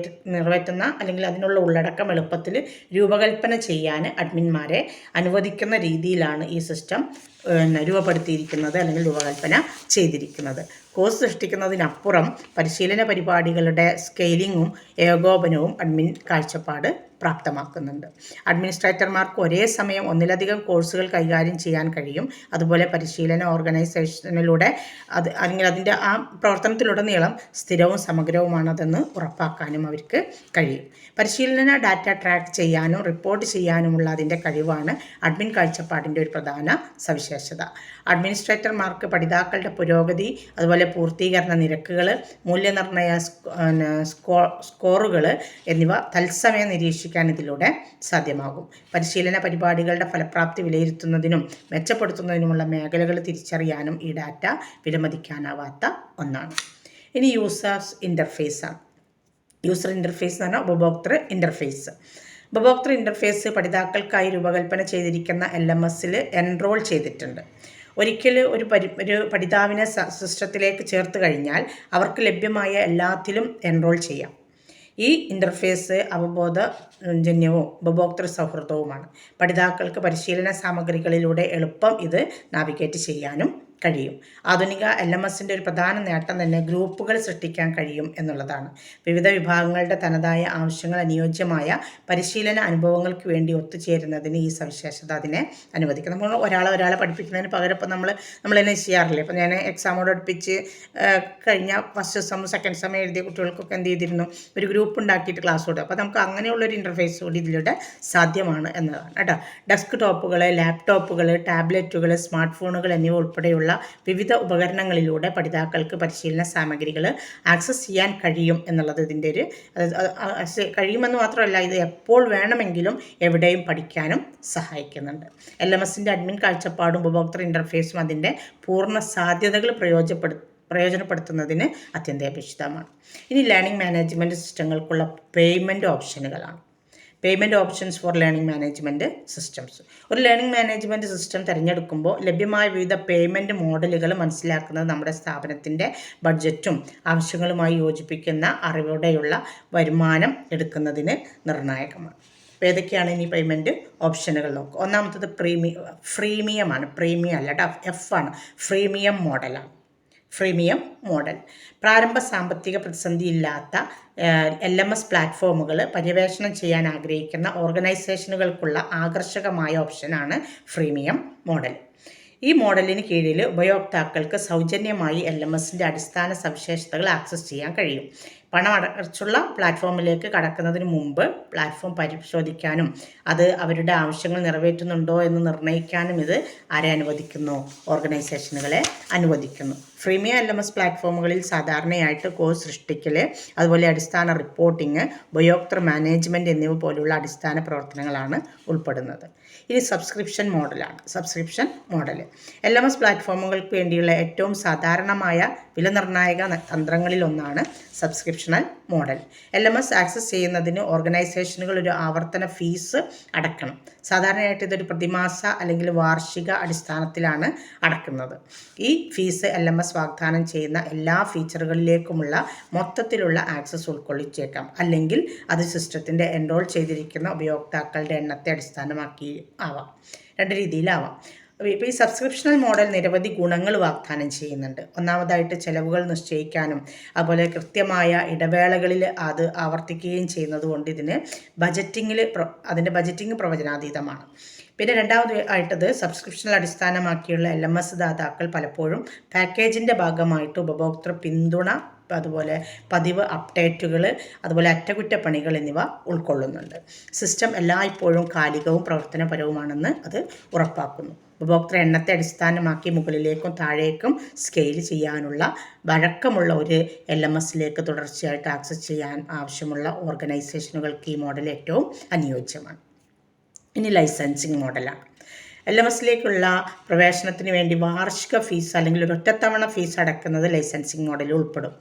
നിറവേറ്റുന്ന അല്ലെങ്കിൽ അതിനുള്ള ഉള്ളടക്കം എളുപ്പത്തിൽ രൂപകൽപ്പന ചെയ്യാൻ അഡ്മിന്മാരെ അനുവദിക്കുന്ന രീതിയിലാണ് ഈ സിസ്റ്റം രൂപപ്പെടുത്തിയിരിക്കുന്നത് അല്ലെങ്കിൽ രൂപകൽപ്പന ചെയ്തിരിക്കുന്നത്. കോഴ്സ് സൃഷ്ടിക്കുന്നതിനപ്പുറം പരിശീലന പരിപാടികളുടെ സ്കെയിലിങ്ങും ഏകോപനവും അഡ്മിൻ കാഴ്ചപ്പാട് പ്രാപ്തമാക്കുന്നുണ്ട്. അഡ്മിനിസ്ട്രേറ്റർമാർക്ക് ഒരേ സമയം ഒന്നിലധികം കോഴ്സുകൾ കൈകാര്യം ചെയ്യാൻ കഴിയും. അതുപോലെ പരിശീലന ഓർഗനൈസേഷനിലൂടെ അല്ലെങ്കിൽ അതിൻ്റെ ആ പ്രവർത്തനത്തിലുടനീളം സ്ഥിരവും സമഗ്രവുമാണതെന്ന് ഉറപ്പാക്കാനും അവർക്ക് കഴിയും. പരിശീലന ഡാറ്റ ട്രാക്ക് ചെയ്യാനും റിപ്പോർട്ട് ചെയ്യാനുമുള്ള അതിൻ്റെ കഴിവാണ് അഡ്മിൻ കാഴ്ചപ്പാടിൻ്റെ ഒരു പ്രധാന സവിശേഷത. അഡ്മിനിസ്ട്രേറ്റർമാർക്ക് പഠിതാക്കളുടെ പുരോഗതി, അതുപോലെ പൂർത്തീകരണ നിരക്കുകൾ, മൂല്യനിർണ്ണയ സ്കോറുകൾ എന്നിവ തത്സമയം നിരീക്ഷിക്കാൻ ഇതിലൂടെ സാധ്യമാകും. പരിശീലന പരിപാടികളുടെ ഫലപ്രാപ്തി വിലയിരുത്തുന്നതിനും മെച്ചപ്പെടുത്തുന്നതിനുമുള്ള മേഖലകൾ തിരിച്ചറിയാനും ഈ ഡാറ്റ വിലമതിക്കാനാവാത്ത ഒന്നാണ്. ഇനി യൂസേഴ്സ് ഇൻ്റർഫേസാണ്. യൂസർ ഇൻ്റർഫേസ് എന്ന് പറഞ്ഞാൽ ഉപഭോക്തൃ ഇൻ്റർഫേസ്. ഉപഭോക്തൃ ഇൻ്റർഫേസ് പഠിതാക്കൾക്കായി രൂപകൽപ്പന ചെയ്തിരിക്കുന്ന LMSൽ എൻറോൾ ചെയ്തിട്ടുണ്ട്. ഒരിക്കൽ ഒരു പഠിതാവിനെ സിസ്റ്റത്തിലേക്ക് ചേർത്ത് കഴിഞ്ഞാൽ അവർക്ക് ലഭ്യമായ എല്ലാത്തിലും എൻറോൾ ചെയ്യാം. ഈ ഇൻ്റർഫേസ് അവബോധജന്യവും ഉപഭോക്തൃ സൗഹൃദവുമാണ്. പഠിതാക്കൾക്ക് പരിശീലന സാമഗ്രികളിലൂടെ എളുപ്പം ഇത് നാവിഗേറ്റ് ചെയ്യാനും കഴിയും. ആധുനിക LMSൻ്റെ ഒരു പ്രധാന നേട്ടം തന്നെ ഗ്രൂപ്പുകൾ സൃഷ്ടിക്കാൻ കഴിയും എന്നുള്ളതാണ്. വിവിധ വിഭാഗങ്ങളുടെ തനതായ ആവശ്യങ്ങൾ അനുയോജ്യമായ പരിശീലന അനുഭവങ്ങൾക്ക് വേണ്ടി ഒത്തുചേരുന്നതിന് ഈ സവിശേഷത അതിനെ അനുവദിക്കും. നമ്മൾ ഒരാളെ പഠിപ്പിക്കുന്നതിന് പകരം ഇപ്പം നമ്മൾ തന്നെ ചെയ്യാറില്ലേ. ഇപ്പം ഞാൻ എക്സാമോട് അടുപ്പിച്ച് കഴിഞ്ഞ ഫസ്റ്റ് സെം സെക്കൻഡ് സെം എഴുതിയ കുട്ടികൾക്കൊക്കെ എന്ത് ചെയ്തിരുന്നു, ഒരു ഗ്രൂപ്പ് ഉണ്ടാക്കിയിട്ട് ക്ലാസ് കൊടുക്കും. അപ്പോൾ നമുക്ക് അങ്ങനെയുള്ളൊരു ഇൻ്റർഫേസ് കൂടി ഇതിലൂടെ സാധ്യമാണ് എന്നതാണ് കേട്ടോ. ഡെസ്ക് ടോപ്പുകൾ, ലാപ്ടോപ്പുകൾ, ടാബ്ലറ്റുകൾ, സ്മാർട്ട് ഫോണുകൾ എന്നിവ ഉൾപ്പെടെയുള്ള വിവിധ ഉപകരണങ്ങളിലൂടെ പഠിതാക്കൾക്ക് പരിശീലന സാമഗ്രികൾ ആക്സസ് ചെയ്യാൻ കഴിയും എന്നുള്ളത് ഇതിൻ്റെ ഒരു കഴിയുമെന്ന് മാത്രമല്ല, ഇത് എപ്പോൾ വേണമെങ്കിലും എവിടെയും പഠിക്കാനും സഹായിക്കുന്നുണ്ട്. LMSൻ്റെ അഡ്മിൻ കാഴ്ചപ്പാടും ഉപഭോക്തൃ ഇൻ്റർഫേസും അതിൻ്റെ പൂർണ്ണ സാധ്യതകൾ പ്രയോജനപ്പെടുത്തുന്നതിന് അത്യന്താപേക്ഷിതമാണ്. ഇനി ലേണിംഗ് മാനേജ്മെൻറ്റ് സിസ്റ്റങ്ങൾക്കുള്ള പേയ്മെൻറ്റ് ഓപ്ഷനുകളാണ്. Payment options for learning management systems. ഒരു ലേണിംഗ് മാനേജ്മെൻറ്റ് സിസ്റ്റം തിരഞ്ഞെടുക്കുമ്പോൾ ലഭ്യമായ വിവിധ പേയ്മെൻറ്റ് മോഡലുകൾ മനസ്സിലാക്കുന്നത് നമ്മുടെ സ്ഥാപനത്തിൻ്റെ ബഡ്ജറ്റും ആവശ്യങ്ങളുമായി യോജിപ്പിക്കുന്ന അറിവോടെയുള്ള വരുമാനം എടുക്കുന്നതിന് നിർണായകമാണ്. അപ്പോൾ ഏതൊക്കെയാണ് ഇനി പേയ്മെൻറ്റ് ഓപ്ഷനുകൾ നോക്കുക. ഒന്നാമത്തത് ഫ്രീമിയമാണ്. പ്രീമിയം അല്ല കേട്ടോ, എഫ് ആണ്. ഫ്രീമിയം മോഡലാണ്. ഫ്രീമിയം മോഡൽ പ്രാരംഭ സാമ്പത്തിക പ്രതിസന്ധി ഇല്ലാത്ത LMS പ്ലാറ്റ്ഫോമുകൾ പര്യവേക്ഷണം ചെയ്യാൻ ആഗ്രഹിക്കുന്ന ഓർഗനൈസേഷനുകൾക്കുള്ള ആകർഷകമായ ഓപ്ഷനാണ് ഫ്രീമിയം മോഡൽ. ഈ മോഡലിന് കീഴിൽ ഉപയോക്താക്കൾക്ക് സൗജന്യമായി LMSൻ്റെ അടിസ്ഥാന സവിശേഷതകൾ ആക്സസ് ചെയ്യാൻ കഴിയും. പണം അടച്ചുള്ള പ്ലാറ്റ്ഫോമിലേക്ക് കടക്കുന്നതിന് മുമ്പ് പ്ലാറ്റ്ഫോം പരിശോധിക്കാനും അത് അവരുടെ ആവശ്യങ്ങൾ നിറവേറ്റുന്നുണ്ടോ എന്ന് നിർണ്ണയിക്കാനും ഇത് ആരെ അനുവദിക്കുന്നു? ഓർഗനൈസേഷനുകളെ അനുവദിക്കുന്നു. ഫ്രീമിയം LMS പ്ലാറ്റ്ഫോമുകളിൽ സാധാരണയായിട്ട് കോഴ്സ് സൃഷ്ടിക്കൽ, അതുപോലെ അടിസ്ഥാന റിപ്പോർട്ടിംഗ്, ഉപയോക്തൃ മാനേജ്മെൻറ്റ് എന്നിവ പോലുള്ള അടിസ്ഥാന പ്രവർത്തനങ്ങളാണ് ഉൾപ്പെടുന്നത്. ഇനി സബ്സ്ക്രിപ്ഷൻ മോഡലാണ്. സബ്സ്ക്രിപ്ഷൻ മോഡൽ LMS പ്ലാറ്റ്ഫോമുകൾക്ക് വേണ്ടിയുള്ള ഏറ്റവും സാധാരണമായ വില നിർണ്ണായക തന്ത്രങ്ങളിലൊന്നാണ് സബ്സ്ക്രിപ്ഷണൽ മോഡൽ. LMS ആക്സസ് ചെയ്യുന്നതിന് ഓർഗനൈസേഷനുകൾ ഒരു ആവർത്തന ഫീസ് അടക്കണം. സാധാരണയായിട്ട് ഇതൊരു പ്രതിമാസ അല്ലെങ്കിൽ വാർഷിക അടിസ്ഥാനത്തിലാണ് അടക്കുന്നത്. ഈ ഫീസ് LMS വാഗ്ദാനം ചെയ്യുന്ന എല്ലാ ഫീച്ചറുകളിലേക്കുമുള്ള മൊത്തത്തിലുള്ള ആക്സസ് ഉൾക്കൊള്ളിച്ചേക്കാം, അല്ലെങ്കിൽ അത് സിസ്റ്റത്തിൻ്റെ എൻറോൾ ചെയ്തിരിക്കുന്ന ഉപയോക്താക്കളുടെ എണ്ണത്തെ അടിസ്ഥാനമാക്കി ആവാം. രണ്ട് രീതിയിലാവാം. ഇപ്പോൾ ഈ സബ്സ്ക്രിപ്ഷണൽ മോഡൽ നിരവധി ഗുണങ്ങൾ വാഗ്ദാനം ചെയ്യുന്നുണ്ട്. ഒന്നാമതായിട്ട് ചെലവുകൾ നിശ്ചയിക്കാനും അതുപോലെ കൃത്യമായ ഇടവേളകളിൽ അത് ആവർത്തിക്കുകയും ചെയ്യുന്നത് കൊണ്ട് ഇതിന് അതിൻ്റെ ബജറ്റിംഗ് പ്രവചനാതീതമാണ്. പിന്നെ രണ്ടാമതായിട്ടത് സബ്സ്ക്രിപ്ഷനിൽ അടിസ്ഥാനമാക്കിയുള്ള LMS ദാതാക്കൾ പലപ്പോഴും പാക്കേജിൻ്റെ ഭാഗമായിട്ട് ഉപഭോക്തൃ പിന്തുണ, അതുപോലെ പതിവ് അപ്ഡേറ്റുകൾ, അതുപോലെ അറ്റകുറ്റപ്പണികൾ എന്നിവ ഉൾക്കൊള്ളുന്നുണ്ട്. സിസ്റ്റം എല്ലായ്പ്പോഴും കാലികവും പ്രവർത്തനപരവുമാണെന്ന് അത് ഉറപ്പാക്കുന്നു. ഉപഭോക്തൃ എണ്ണത്തെ അടിസ്ഥാനമാക്കി മുകളിലേക്കും താഴേക്കും സ്കെയിൽ ചെയ്യാനുള്ള വഴക്കമുള്ള ഒരു LMSലേക്ക് തുടർച്ചയായിട്ട് ആക്സസ് ചെയ്യാൻ ആവശ്യമുള്ള ഓർഗനൈസേഷനുകൾക്ക് ഈ മോഡൽ ഏറ്റവും അനുയോജ്യമാണ്. ഇനി ലൈസൻസിങ് മോഡലാണ്. LMSലേക്കുള്ള പ്രവേശനത്തിന് വേണ്ടി വാർഷിക ഫീസ് അല്ലെങ്കിൽ ഒരു ഒറ്റത്തവണ ഫീസ് അടയ്ക്കുന്നത് ലൈസൻസിങ് മോഡലിൽ ഉൾപ്പെടും.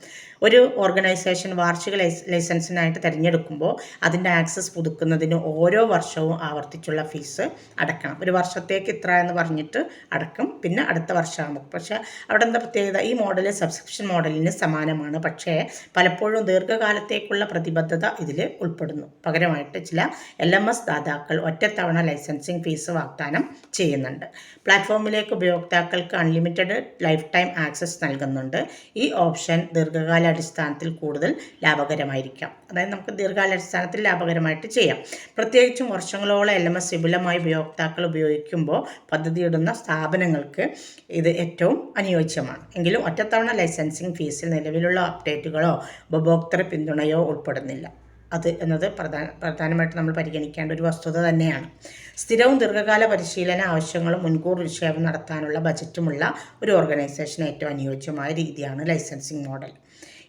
ഒരു ഓർഗനൈസേഷൻ വാർഷിക ലൈസൻസിനായിട്ട് തിരഞ്ഞെടുക്കുമ്പോൾ അതിൻ്റെ ആക്സസ് പുതുക്കുന്നതിന് ഓരോ വർഷവും ആവർത്തിച്ചുള്ള ഫീസ് അടയ്ക്കണം. ഒരു വർഷത്തേക്ക് ഇത്ര എന്ന് പറഞ്ഞിട്ട് അടക്കും, പിന്നെ അടുത്ത വർഷമാകുമ്പോൾ. പക്ഷേ അവിടെ എന്താ പ്രത്യേകത? ഈ മോഡൽ സബ്സ്ക്രിപ്ഷൻ മോഡലിന് സമാനമാണ്, പക്ഷേ പലപ്പോഴും ദീർഘകാലത്തേക്കുള്ള പ്രതിബദ്ധത ഇതിൽ ഉൾപ്പെടുന്നു. പകരമായിട്ട് ചില LMS ദാതാക്കൾ ഒറ്റത്തവണ ലൈസൻസിങ് ഫീസ് വാഗ്ദാനം ചെയ്യുന്നുണ്ട്. പ്ലാറ്റ്ഫോമിലേക്ക് ഉപയോക്താക്കൾക്ക് അൺലിമിറ്റഡ് ലൈഫ് ടൈം ആക്സസ് നൽകുന്നുണ്ട്. ഈ ഓപ്ഷൻ ദീർഘകാല അടിസ്ഥാനത്തിൽ കൂടുതൽ ലാഭകരമായിരിക്കാം. അതായത് നമുക്ക് ദീർഘകാലാടിസ്ഥാനത്തിൽ ലാഭകരമായിട്ട് ചെയ്യാം. പ്രത്യേകിച്ചും വർഷങ്ങളോളം LMS വിപുലമായി ഉപയോക്താക്കൾ ഉപയോഗിക്കുമ്പോൾ പദ്ധതിയിടുന്ന സ്ഥാപനങ്ങൾക്ക് ഇത് ഏറ്റവും അനുയോജ്യമാണ്. എങ്കിലും ഒറ്റത്തവണ ലൈസൻസിങ് ഫീസിൽ നിലവിലുള്ള അപ്ഡേറ്റുകളോ ഉപഭോക്തൃ പിന്തുണയോ ഉൾപ്പെടുന്നില്ല. അത് എന്നത് പ്രധാനമായിട്ട് നമ്മൾ പരിഗണിക്കേണ്ട ഒരു വസ്തുത തന്നെയാണ്. സ്ഥിരവും ദീർഘകാല പരിശീലന ആവശ്യങ്ങളും മുൻകൂർ നിക്ഷേപം നടത്താനുള്ള ബജറ്റുമുള്ള ഒരു ഓർഗനൈസേഷന് ഏറ്റവും അനുയോജ്യമായ രീതിയാണ് ലൈസൻസിങ് മോഡൽ.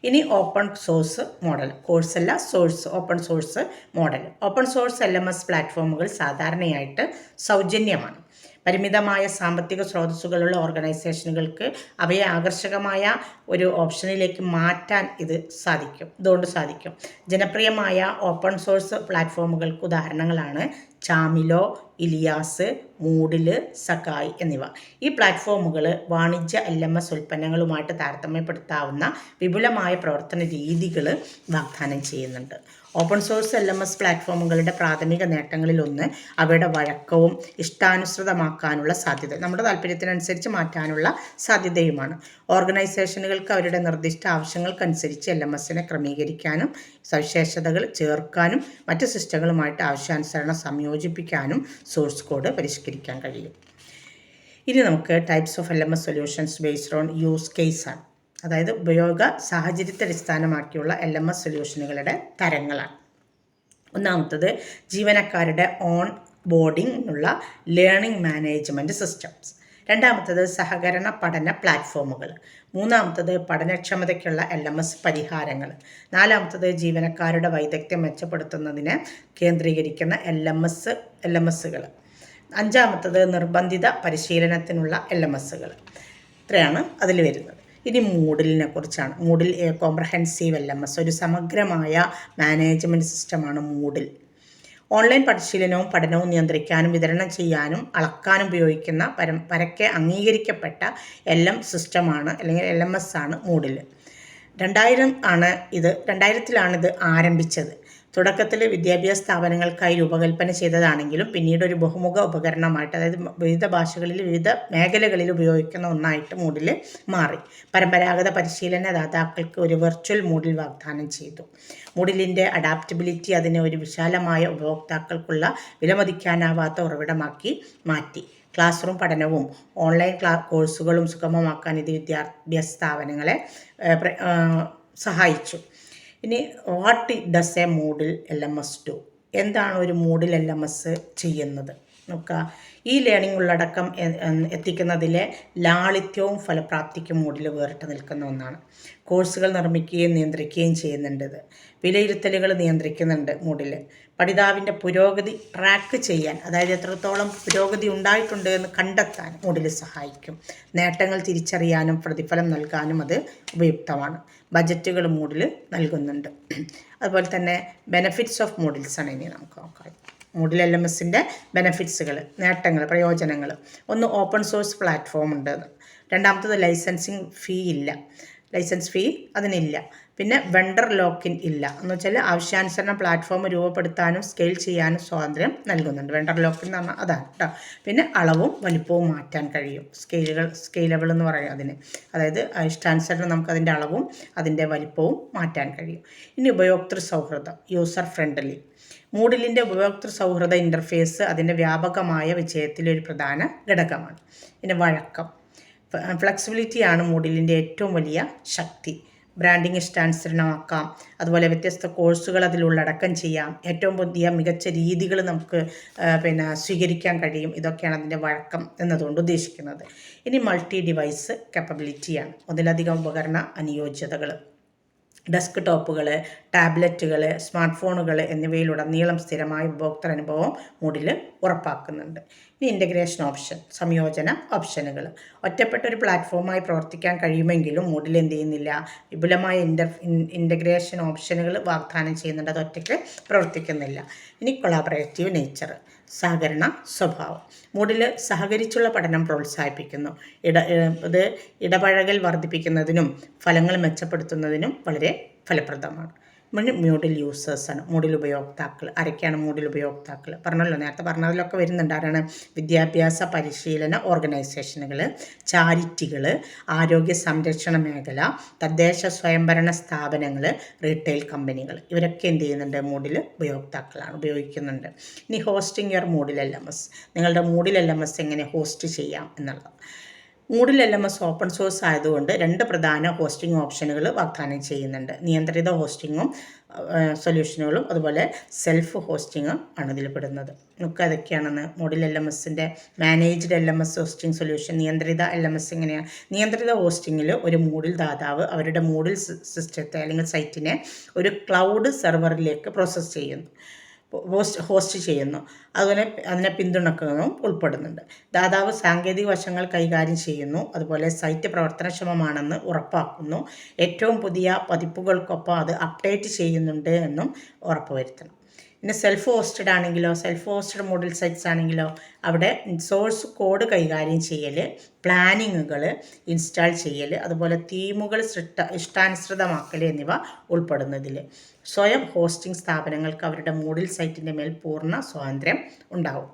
ഇനി ഓപ്പൺ സോഴ്സ് മോഡൽ. കോഴ്സല്ല, source. Open source model. Open source LMS പ്ലാറ്റ്ഫോമുകൾ സാധാരണയായിട്ട് സൗജന്യമാണ്. പരിമിതമായ സാമ്പത്തിക സ്രോതസ്സുകളുള്ള ഓർഗനൈസേഷനുകൾക്ക് അവയെ ആകർഷകമായ ഒരു ഓപ്ഷനിലേക്ക് മാറ്റാൻ ഇതുകൊണ്ട് സാധിക്കും. ജനപ്രിയമായ ഓപ്പൺ സോഴ്സ് പ്ലാറ്റ്ഫോമുകൾക്ക് ഉദാഹരണങ്ങളാണ് ചാമിലോ, ഇലിയാസ്, മൂഡിൽ, സക്കായ് എന്നിവ. ഈ പ്ലാറ്റ്ഫോമുകൾ വാണിജ്യ LMS ഉൽപ്പന്നങ്ങളുമായിട്ട് താരതമ്യപ്പെടുത്താവുന്ന വിപുലമായ പ്രവർത്തന രീതികൾ വാഗ്ദാനം ചെയ്യുന്നുണ്ട്. ഓപ്പൺ സോഴ്സ് LMS പ്ലാറ്റ്ഫോമുകളുടെ പ്രാഥമിക നേട്ടങ്ങളിലൊന്ന് അവയുടെ വഴക്കവും ഇഷ്ടാനുസൃതമാക്കാനുള്ള സാധ്യത, നമ്മുടെ താല്പര്യത്തിനനുസരിച്ച് മാറ്റാനുള്ള സാധ്യതയുമാണ്. ഓർഗനൈസേഷനുകൾക്ക് അവരുടെ നിർദ്ദിഷ്ട ആവശ്യങ്ങൾക്കനുസരിച്ച് LMSനെ ക്രമീകരിക്കാനും സവിശേഷതകൾ ചേർക്കാനും മറ്റ് സിസ്റ്റങ്ങളുമായിട്ട് ആവശ്യാനുസരണം സംയോജിപ്പിക്കാനും സോഴ്സ് കോഡ് പരിഷ്കരിക്കാൻ കഴിയും. ഇനി നമുക്ക് types of LMS solutions based own use കേസാണ്. അതായത് ഉപയോഗ സാഹചര്യത്തെ അടിസ്ഥാനമാക്കിയുള്ള LMS സൊല്യൂഷനുകളുടെ തരങ്ങളാണ്. ഒന്നാമത്തത് ജീവനക്കാരുടെ ഓൺ ബോർഡിങ്ങിനുള്ള ലേണിംഗ് മാനേജ്മെൻറ്റ് സിസ്റ്റംസ്. രണ്ടാമത്തത് സഹകരണ പഠന പ്ലാറ്റ്ഫോമുകൾ. മൂന്നാമത്തത് പഠനക്ഷമതയ്ക്കുള്ള LMS പരിഹാരങ്ങൾ. നാലാമത്തത് ജീവനക്കാരുടെ വൈദഗ്ധ്യം മെച്ചപ്പെടുത്തുന്നതിന് കേന്ദ്രീകരിക്കുന്ന LMSകൾ. അഞ്ചാമത്തത് നിർബന്ധിത പരിശീലനത്തിനുള്ള LMSകൾ. ഇത്രയാണ് അതിൽ വരുന്നത്. ഇനി മൂഡിലിനെ കുറിച്ചാണ്. മൂഡിൽ കോംപ്രഹെൻസീവ് LMS, ഒരു സമഗ്രമായ മാനേജ്മെൻറ്റ് സിസ്റ്റമാണ് മൂഡിൽ. ഓൺലൈൻ പരിശീലനവും പഠനവും നിയന്ത്രിക്കാനും വിതരണം ചെയ്യാനും അളക്കാനും ഉപയോഗിക്കുന്ന പരക്കെ അംഗീകരിക്കപ്പെട്ട സിസ്റ്റമാണ് അല്ലെങ്കിൽ LMS ആണ് മൂഡിൽ. 2000ത്തിലാണ് ഇത് ആരംഭിച്ചത്. തുടക്കത്തിൽ വിദ്യാഭ്യാസ സ്ഥാപനങ്ങൾക്കായി രൂപകൽപ്പന ചെയ്തതാണെങ്കിലും പിന്നീട് ഒരു ബഹുമുഖ ഉപകരണമായിട്ട്, അതായത് വിവിധ ഭാഷകളിൽ വിവിധ മേഖലകളിൽ ഉപയോഗിക്കുന്ന ഒന്നായിട്ട് മൂഡിൽ മാറി. പരമ്പരാഗത പരിശീലനദാതാക്കൾക്ക് ഒരു വെർച്വൽ മൂഡിൽ വാഗ്ദാനം ചെയ്തു. മൂഡിലിൻ്റെ അഡാപ്റ്റബിലിറ്റി അതിനെ ഒരു വിശാലമായ ഉപഭോക്താക്കൾക്കുള്ള വിലമതിക്കാനാവാത്ത ഉറവിടമാക്കി മാറ്റി. ക്ലാസ് റൂം പഠനവും ഓൺലൈൻ കോഴ്സുകളും സുഗമമാക്കാൻ ഇത് വിദ്യാഭ്യാസ സ്ഥാപനങ്ങളെ സഹായിച്ചു. ഇനി what does a Moodle LMS do? എന്താണ് ഒരു മൂഡിൽ LMS ചെയ്യുന്നത് നോക്കുക. ഈ ലേണിംഗ് ഉള്ളടക്കം എത്തിക്കുന്നതിലെ ലാളിത്യവും ഫലപ്രാപ്തിക്കും മൂഡിൽ വേറിട്ട് നിൽക്കുന്ന ഒന്നാണ്. കോഴ്സുകൾ നിർമ്മിക്കുകയും നിയന്ത്രിക്കുകയും ചെയ്യുന്നുണ്ട്. ഇത് വിലയിരുത്തലുകൾ നിയന്ത്രിക്കുന്നുണ്ട് മൂഡിൽ. പഠിതാവിൻ്റെ പുരോഗതി ട്രാക്ക് ചെയ്യാൻ, അതായത് എത്രത്തോളം പുരോഗതി ഉണ്ടായിട്ടുണ്ട് എന്ന് കണ്ടെത്താൻ മൂഡിൽ സഹായിക്കും. നേട്ടങ്ങൾ തിരിച്ചറിയാനും പ്രതിഫലം നൽകാനും അത് ഉപയുക്തമാണ്. ബജറ്റുകൾ മൂഡിൽ നൽകുന്നുണ്ട്. അതുപോലെ തന്നെ ബെനഫിറ്റ്സ് ഓഫ് മൂഡിൽസ് ആണ് ഇനി നമുക്ക് നോക്കാം. മൂഡിൽ LMSൻ്റെ ബെനഫിറ്റ്സുകൾ, നേട്ടങ്ങൾ, പ്രയോജനങ്ങൾ. ഒന്ന്, ഓപ്പൺ സോഴ്സ് പ്ലാറ്റ്ഫോം ഉണ്ട്. രണ്ടാമത്തത് ലൈസൻസിങ് ഫീ ഇല്ല, ലൈസൻസ് ഫീ അതിനില്ല. പിന്നെ വെണ്ടർ ലോക്കിൻ ഇല്ല എന്ന് വെച്ചാൽ ആവശ്യാനുസരണം പ്ലാറ്റ്ഫോം രൂപപ്പെടുത്താനും സ്കെയിൽ ചെയ്യാനും സ്വാതന്ത്ര്യം നൽകുന്നുണ്ട്. വെണ്ടർ ലോക്കിൻ എന്ന് പറഞ്ഞാൽ അതാണ് കേട്ടോ. പിന്നെ അളവും വലിപ്പവും മാറ്റാൻ കഴിയും. സ്കെയിലബിൾ എന്ന് പറയും അതിന്. അതായത് ഇഷ്ടാനുസരണം നമുക്കതിൻ്റെ അളവും അതിൻ്റെ വലിപ്പവും മാറ്റാൻ കഴിയും. ഇനി ഉപയോക്തൃ സൗഹൃദം, യൂസർ ഫ്രണ്ട്ലി. മൂഡിലിൻ്റെ ഉപയോക്തൃ സൗഹൃദ ഇൻ്റർഫേസ് അതിൻ്റെ വ്യാപകമായ വിജയത്തിലൊരു പ്രധാന ഘടകമാണ്. പിന്നെ വഴക്കം, ഫ്ലെക്സിബിലിറ്റിയാണ് മൂഡിലിൻ്റെ ഏറ്റവും വലിയ ശക്തി. ബ്രാൻഡിങ് ഇഷ്ടാനുസരണമാക്കാം. അതുപോലെ വ്യത്യസ്ത കോഴ്സുകൾ അതിൽ ഉള്ളടക്കം ചെയ്യാം. ഏറ്റവും പുതിയ മികച്ച രീതികൾ നമുക്ക് സ്വീകരിക്കാൻ കഴിയും. ഇതൊക്കെയാണ് അതിൻ്റെ വഴക്കം എന്നതുകൊണ്ട് ഉദ്ദേശിക്കുന്നത്. ഇനി മൾട്ടി ഡിവൈസ് കാപ്പബിലിറ്റിയാണ്. ഒന്നിലധികം ഉപകരണ അനുയോജ്യതകൾ. ഡെസ്ക് ടോപ്പുകൾ, ടാബ്ലറ്റുകൾ, സ്മാർട്ട് ഫോണുകൾ എന്നിവയിലുടനീളം സ്ഥിരമായ ഉപഭോക്തൃ അനുഭവം മൂഡിൽ ഉറപ്പാക്കുന്നുണ്ട്. ഇനി ഇൻ്റഗ്രേഷൻ ഓപ്ഷൻ, സംയോജന ഓപ്ഷനുകൾ. ഒറ്റപ്പെട്ട ഒരു പ്ലാറ്റ്ഫോമായി പ്രവർത്തിക്കാൻ കഴിയുമെങ്കിലും മൂഡിൽ എന്ത് ചെയ്യുന്നില്ല, വിപുലമായ ഇൻ്റഗ്രേഷൻ ഓപ്ഷനുകൾ വാഗ്ദാനം ചെയ്യുന്നുണ്ട്. അത് ഒറ്റയ്ക്ക് പ്രവർത്തിക്കുന്നില്ല. ഇനി കൊളാബറേറ്റീവ് നേച്ചർ, സഹകരണ സ്വഭാവം. മൂഡിൽ സഹകരിച്ചുള്ള പഠനം പ്രോത്സാഹിപ്പിക്കുന്നു. ഇത് ഇടപഴകൽ വർദ്ധിപ്പിക്കുന്നതിനും ഫലങ്ങൾ മെച്ചപ്പെടുത്തുന്നതിനും വളരെ ഫലപ്രദമാണ്. മൂഡിൽ യൂസേഴ്സാണ്, മൂഡിൽ ഉപയോക്താക്കൾ. ആരൊക്കെയാണ് മൂഡിൽ ഉപയോക്താക്കൾ? പറഞ്ഞല്ലോ, നേരത്തെ പറഞ്ഞതിലൊക്കെ വരുന്നുണ്ട്. ആരാണ്? വിദ്യാഭ്യാസ പരിശീലന ഓർഗനൈസേഷനുകൾ, ചാരിറ്റികൾ, ആരോഗ്യ സംരക്ഷണ മേഖല, തദ്ദേശ സ്വയംഭരണ സ്ഥാപനങ്ങൾ, റീറ്റെയിൽ കമ്പനികൾ. ഇവരൊക്കെ എന്ത് ചെയ്യുന്നുണ്ട്? മൂഡിൽ ഉപയോക്താക്കളാണ്, ഉപയോഗിക്കുന്നുണ്ട്. ഇനി ഹോസ്റ്റിംഗ് യുവർ മൂഡിൽ LMS. നിങ്ങളുടെ മൂഡിൽ LMS എങ്ങനെ ഹോസ്റ്റ് ചെയ്യാം എന്നുള്ളത്. മൂഡിൽ LMS ഓപ്പൺ സോഴ്സ് ആയതുകൊണ്ട് 2 പ്രധാന ഹോസ്റ്റിംഗ് ഓപ്ഷനുകൾ വാഗ്ദാനം ചെയ്യുന്നുണ്ട്. നിയന്ത്രിത ഹോസ്റ്റിങ്ങും സൊല്യൂഷനുകളും അതുപോലെ സെൽഫ് ഹോസ്റ്റിങ്ങും ആണ് ഇതിൽ പെടുന്നത്. നമുക്ക് അതൊക്കെയാണെന്ന്. മൂഡിൽ LMSൻ്റെ മാനേജ്ഡ് LMS ഹോസ്റ്റിംഗ് സൊല്യൂഷൻ. നിയന്ത്രിത LMS എങ്ങനെയാണ്? നിയന്ത്രിത ഹോസ്റ്റിങ്ങിൽ ഒരു മൂഡിൽ ദാതാവ് അവരുടെ മൂഡിൽ സിസ്റ്റത്തെ അല്ലെങ്കിൽ സൈറ്റിനെ ഒരു ക്ലൗഡ് സെർവറിലേക്ക് പ്രോസസ്സ് ചെയ്യുന്നു, ഹോസ്റ്റ് ചെയ്യുന്നു. അതുപോലെ അതിനെ പിന്തുണക്കുന്നതും ഉൾപ്പെടുന്നുണ്ട്. ദാതാവ് സാങ്കേതിക വശങ്ങൾ കൈകാര്യം ചെയ്യുന്നു. അതുപോലെ സൈറ്റ് പ്രവർത്തനക്ഷമമാണെന്ന് ഉറപ്പാക്കുന്നു. ഏറ്റവും പുതിയ പതിപ്പുകൾക്കൊപ്പം അത് അപ്ഡേറ്റ് ചെയ്യുന്നുണ്ട് എന്നും ഉറപ്പുവരുത്തണം. പിന്നെ സെൽഫ് ഹോസ്റ്റഡ് ആണെങ്കിലോ, സെൽഫ് ഹോസ്റ്റഡ് മോഡൽ സൈറ്റ്സ് ആണെങ്കിലോ അവിടെ സോഴ്സ് കോഡ് കൈകാര്യം ചെയ്യൽ, പ്ലാനിങ്ങുകൾ ഇൻസ്റ്റാൾ ചെയ്യൽ, അതുപോലെ തീമുകൾ ഇഷ്ടാനുസൃതമാക്കൽ എന്നിവ ഉൾപ്പെടുന്നതിൽ. സ്വയം ഹോസ്റ്റിംഗ് സ്ഥാപനങ്ങൾക്ക് അവരുടെ മൂഡിൽ സൈറ്റിൻ്റെ മേൽ പൂർണ്ണ സ്വാതന്ത്ര്യം ഉണ്ടാവും.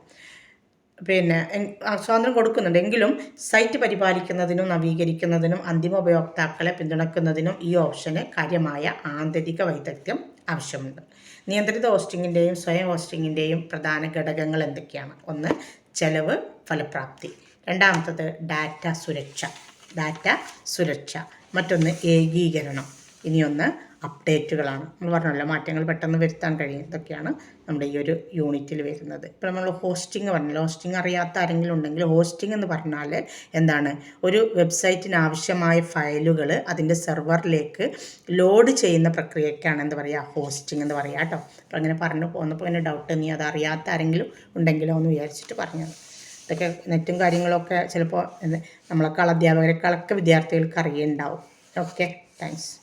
സ്വാതന്ത്ര്യം കൊടുക്കുന്നുണ്ട്. എങ്കിലും സൈറ്റ് പരിപാലിക്കുന്നതിനും നവീകരിക്കുന്നതിനും അന്തിമ ഉപയോക്താക്കളെ പിന്തുണയ്ക്കുന്നതിനും ഈ ഓപ്ഷന് കാര്യമായ ആന്തരിക വൈദഗ്ധ്യം ആവശ്യമുണ്ട്. നിയന്ത്രിത ഹോസ്റ്റിങ്ങിൻ്റെയും സ്വയം ഹോസ്റ്റിങ്ങിൻ്റെയും പ്രധാന ഘടകങ്ങൾ എന്തൊക്കെയാണ്? ഒന്ന്, ചെലവ് ഫലപ്രാപ്തി. രണ്ടാമത്തത് ഡാറ്റ സുരക്ഷ. മറ്റൊന്ന് ഏകീകരണം. ഇനിയൊന്ന് അപ്ഡേറ്റുകളാണ്. നമ്മൾ പറഞ്ഞല്ലോ, മാറ്റങ്ങൾ പെട്ടെന്ന് വരുത്താൻ കഴിയും. ഇതൊക്കെയാണ് നമ്മുടെ ഈ ഒരു യൂണിറ്റിൽ വരുന്നത്. ഇപ്പോൾ നമ്മൾ ഹോസ്റ്റിംഗ് പറഞ്ഞല്ലോ. ഹോസ്റ്റിംഗ് അറിയാത്ത ആരെങ്കിലും ഉണ്ടെങ്കിൽ, ഹോസ്റ്റിംഗ് എന്ന് പറഞ്ഞാൽ എന്താണ്? ഒരു വെബ്സൈറ്റിന് ആവശ്യമായ ഫയലുകൾ അതിൻ്റെ സെർവറിലേക്ക് ലോഡ് ചെയ്യുന്ന പ്രക്രിയക്കാണ് എന്ത് പറയുക? ഹോസ്റ്റിംഗ് എന്ന് പറയുക കേട്ടോ. അപ്പോൾ അങ്ങനെ പറഞ്ഞു പോന്നപ്പോൾ അങ്ങനെ ഡൗട്ട്, നീ അത് അറിയാത്ത ആരെങ്കിലും ഉണ്ടെങ്കിലോ എന്ന് വിചാരിച്ചിട്ട് പറഞ്ഞത്. ഇതൊക്കെ നെറ്റും കാര്യങ്ങളൊക്കെ ചിലപ്പോൾ നമ്മളെക്കാൾ അധ്യാപകരെക്കാളൊക്കെ വിദ്യാർത്ഥികൾക്ക് അറിയുന്നുണ്ടാവും. Okay, thanks.